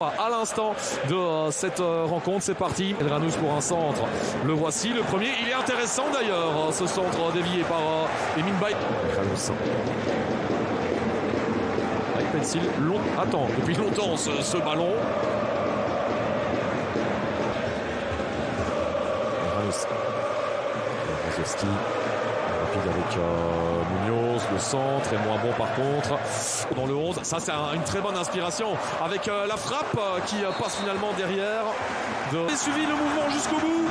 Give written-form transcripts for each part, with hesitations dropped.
À l'instant de cette rencontre, c'est parti. Elranous pour un centre. Le voici, le premier. Il est intéressant d'ailleurs, ce centre dévié par Emin Bay. Elranous. Avec Pencil, attend depuis longtemps ce ballon. Elranous. Rozowski. Rapide avec Munoz, le centre est moins bon par contre. Dans le 11, ça c'est une très bonne inspiration avec la frappe qui passe finalement derrière. J'ai suivi le mouvement jusqu'au bout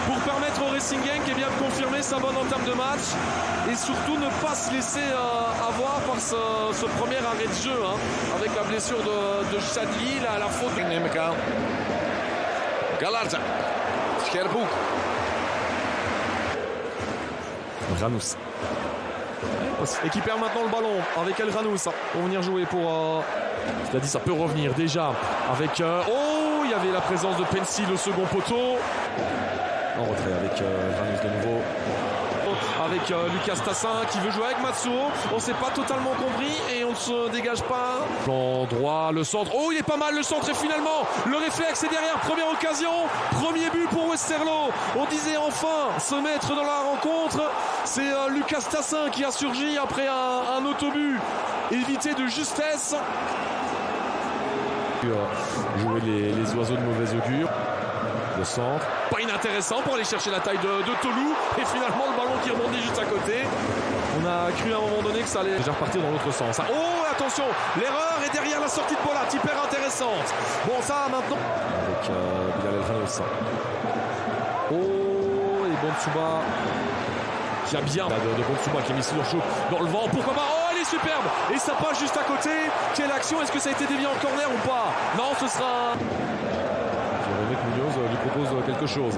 pour permettre au Racing Genk de confirmer sa bonne entame de match et surtout ne pas se laisser avoir par ce premier arrêt de jeu avec la blessure de Chadli, la faute de Nemeka. Galarza, Scherboek. Elranous. Et qui perd maintenant le ballon avec Elranous pour venir jouer pour... Je l'ai dit, ça peut revenir déjà avec... il y avait la présence de Pencil au second poteau. En retrait avec Elranous de nouveau. Avec Lucas Tassin qui veut jouer avec Matsuo. On ne s'est pas totalement compris et on ne se dégage pas. Plan droit, le centre. Oh, il est pas mal le centre et finalement le réflexe est derrière. Première occasion, premier but pour Westerlo. On disait enfin se mettre dans la rencontre. C'est Lucas Tassin qui a surgi après un autobus évité de justesse. Jouer les oiseaux de mauvais augure. Le centre, pas inintéressant pour aller chercher la taille de Tolou et finalement le ballon qui rebondit juste à côté. On a cru à un moment donné que ça allait déjà repartir dans l'autre sens. Oh attention, l'erreur est derrière la sortie de Bolat, hyper intéressante. Bon ça maintenant avec Bilal Elranous. Oh et Bonsuba qui a bien de Bonsuba qui est mis sur le choc dans le vent, pourquoi pas. Oh elle est superbe et ça passe juste à côté. Quelle action, est-ce que ça a été dévié en corner ou pas? Non, ce sera... Munoz lui propose quelque chose.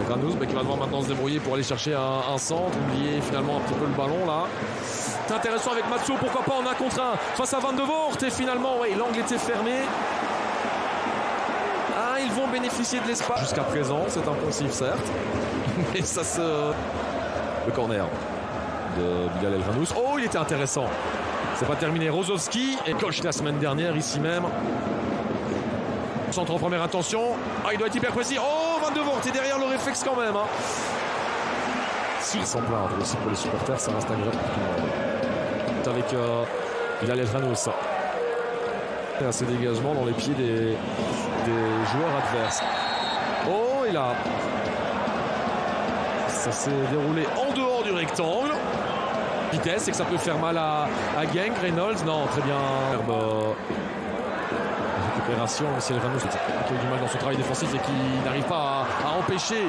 Elranous qui va devoir maintenant se débrouiller pour aller chercher un centre, oublier finalement un petit peu le ballon là. C'est intéressant avec Matsuo, pourquoi pas en 1 contre 1 face à Van de Voort et finalement l'angle était fermé. Ils vont bénéficier de l'espace. Jusqu'à présent, c'est impulsif certes, mais ça se... Le corner de Bilal Elranous. Oh, il était intéressant. C'est pas terminé. Rozowski et coach la semaine dernière ici même. Centre en première intention. Il doit être hyper précis. Oh, Van de Voort est derrière le réflexe quand même. Sans plaindre aussi pour les supporters, ça reste agréable pour tout le monde. Avec Bilal Elranous. À ses dégagements dans les pieds des joueurs adverses. Oh, et là, ça s'est déroulé en dehors du rectangle. Vitesse, et que ça peut faire mal à Genk. Reynolds, non, très bien. Récupération, c'est Elranous qui a eu du mal dans son travail défensif et qui n'arrive pas à empêcher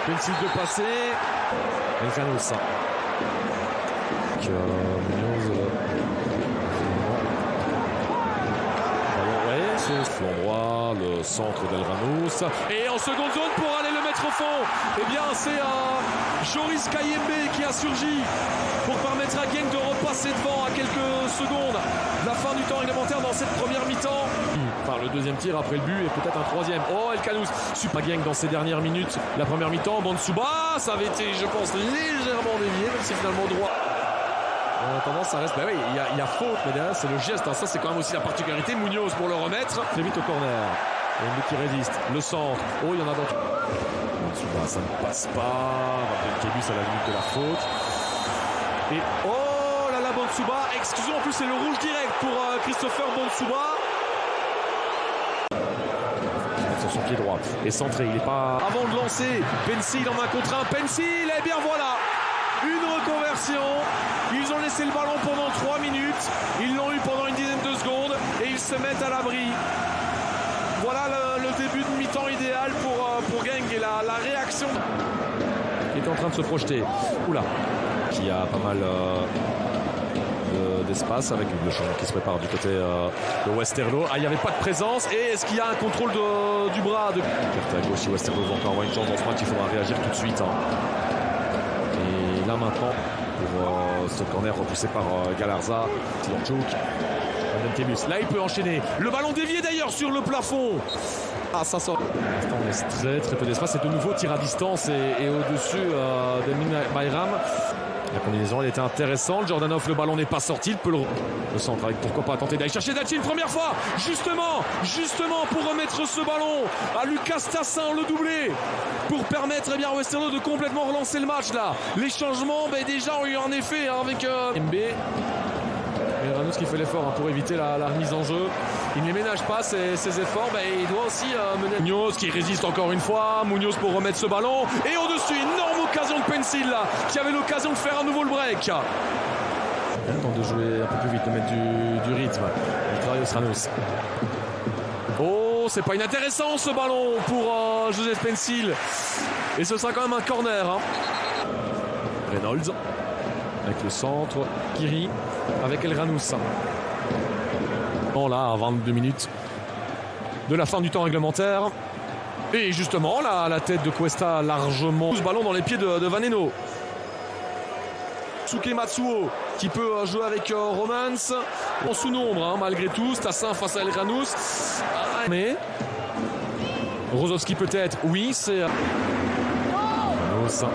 Pencil de passer. Elranous. Munoz. C'est flanc droit, le centre d'Elranous. Et en seconde zone pour aller le mettre au fond. Eh bien, c'est Joris Kayembe qui a surgi pour permettre à Genk de repasser devant à quelques secondes de la fin du temps réglementaire dans cette première mi-temps. Enfin, le deuxième tir après le but et peut-être un troisième. Oh, Elkanous, super Genk dans ces dernières minutes. La première mi-temps, Bonsuba, ça avait été, je pense, légèrement dévié, même si finalement droit. En attendant, ça reste. Oui, il y a faute, mais derrière, c'est le geste. Ça, c'est quand même aussi la particularité. Munoz pour le remettre. Très vite au corner. Et une qui résiste. Le centre. Oh, il y en a d'autres. Bonsuba, ça ne passe pas. Kébus à la limite de la faute. Et oh là là, Bonsuba. Excusez, en plus, c'est le rouge direct pour Christopher Bonsuba. Sur son pied droit. Et centré. Il n'est pas. Avant de lancer, Pencil en 1 contre 1. Pencil, et bien voilà. Une reconversion. Ils ont laissé le ballon pendant 3 minutes. Ils l'ont eu pendant une dizaine de secondes. Et ils se mettent à l'abri. Voilà le début de mi-temps idéal pour Genk. Et la réaction qui est en train de se projeter. Oula. Qui a pas mal d'espace avec le champ qui se prépare du côté de Westerlo. Il n'y avait pas de présence. Et est-ce qu'il y a un contrôle du bras de à gauche? Si Westerlo va encore avoir une chance dans ce match, il faudra réagir tout de suite. Et là maintenant, pour ce corner repoussé par Galarza, là il peut enchaîner. Le ballon dévié d'ailleurs sur le plafond. Ça sort. On laisse très peu d'espace. C'est de nouveau tir à distance et au-dessus d'Emin Bayram. La combinaison elle était intéressante. Jordanov, le ballon n'est pas sorti. Il peut le centre avec pourquoi pas tenter d'aller chercher Dati une première fois. Justement pour remettre ce ballon à Lucas Tassin, le doublé. Pour permettre eh bien, à Westerlo de complètement relancer le match là. Les changements déjà ont eu un effet avec MB. Et Ranous qui fait l'effort pour éviter la remise en jeu. Il ne les ménage pas ses efforts. Il doit aussi mener. Munoz qui résiste encore une fois. Munoz pour remettre ce ballon. Et au-dessus, énorme occasion de Pencil là, qui avait l'occasion de faire à nouveau le break. Il tente de jouer un peu plus vite, de mettre du rythme. Il travaille au Ranous. Oh, c'est pas inintéressant ce ballon pour Joseph Pencil. Et ce sera quand même un corner. Reynolds. Avec le centre, Kiri avec El Ranous. Bon là, à 22 minutes de la fin du temps réglementaire. Et justement, là, la tête de Cuesta largement. Ce ballon dans les pieds de Vaneno. Suke Matsuo qui peut jouer avec Romans. En sous-nombre, malgré tout. Stassin face à El Ranous. Mais Rozovski peut-être. Oui, c'est... Ranous.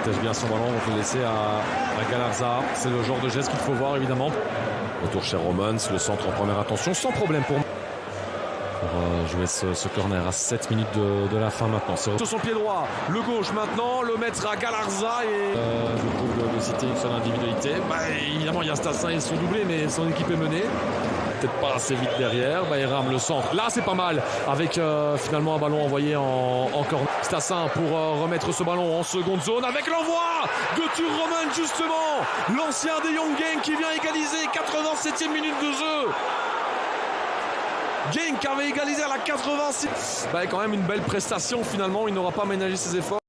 Protège bien son ballon, on peut le laisser à Galarza. C'est le genre de geste qu'il faut voir évidemment. Retour chez Romans, le centre en première intention, sans problème pour jouer ce corner à 7 minutes de la fin maintenant. Sur son pied droit, le gauche maintenant, le mettre à Galarza et... je trouve de citer une seule individualité. Évidemment il y a Stassin et son doublé, mais son équipe est menée. Peut-être pas assez vite derrière. Il rame le centre. Là, c'est pas mal. Avec finalement un ballon envoyé en corner. Stassin pour remettre ce ballon en seconde zone. Avec l'envoi de Thur-Roman, justement. L'ancien des Young Gang qui vient égaliser. 87e minute de jeu. Genk avait égalisé à la 86. Quand même une belle prestation finalement. Il n'aura pas ménagé ses efforts.